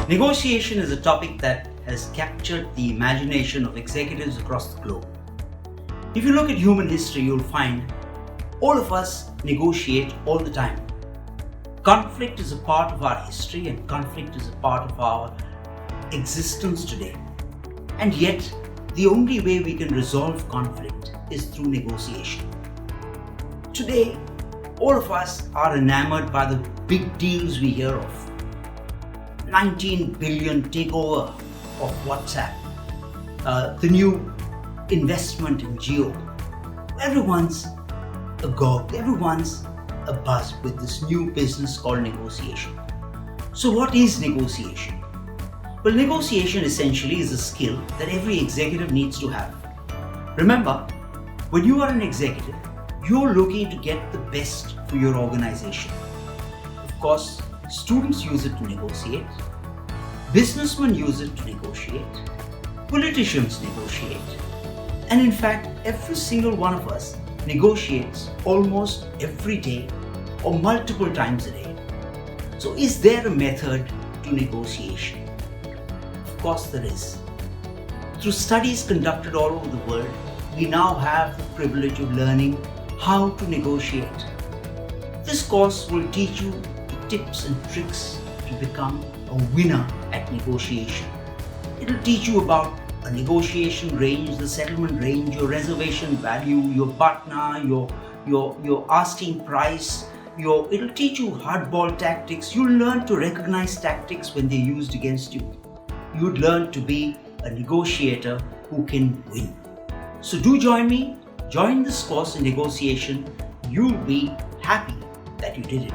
Negotiation is a topic that has captured the imagination of executives across the globe. If you look at human history, you'll find all of us negotiate all the time. Conflict is a part of our history and conflict is a part of our existence today. And yet, the only way we can resolve conflict is through negotiation. Today, all of us are enamored by the big deals we hear of. 19 billion takeover of WhatsApp, the new investment in Geo. Everyone's agog, everyone's abuzz with this new business called negotiation. So what is negotiation? Well, negotiation essentially is a skill that every executive needs to have. Remember, when you are an executive, you're looking to get the best for your organization. Of course, students use it to negotiate, businessmen use it to negotiate, politicians negotiate, and in fact, every single one of us negotiates almost every day or multiple times a day. So is there a method to negotiation? Of course there is. Through studies conducted all over the world, we now have the privilege of learning how to negotiate. This course will teach you the tips and tricks to become a winner at negotiation. It will teach you about a negotiation range, the settlement range, your reservation value, your partner, your asking price. It'll teach you hardball tactics. You'll learn to recognize tactics when they're used against you. You'd learn to be a negotiator who can win. So do join me. Join this course in negotiation. You'll be happy that you did it.